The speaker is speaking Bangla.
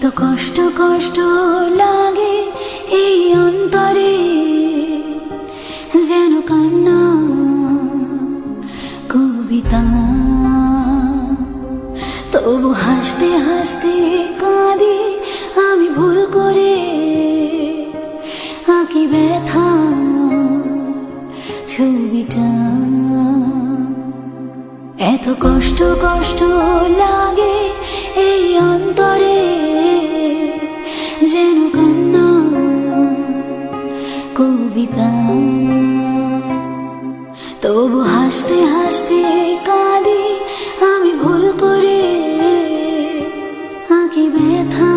এত কষ্ট কষ্ট লাগে এই অন্তরে, যেন কান্না কবিতা। তবু হাসতে হাসতে কাঁদি আমি, ভুল করে আঁকি ব্যথা ছবিটা। এত কষ্ট কষ্ট লাগে এই অন্তরে, যেন কান্না কবিতা। তবু হাসতে হাসতে কাঁদি আমি, ভুল করে আঁকি ব্যথা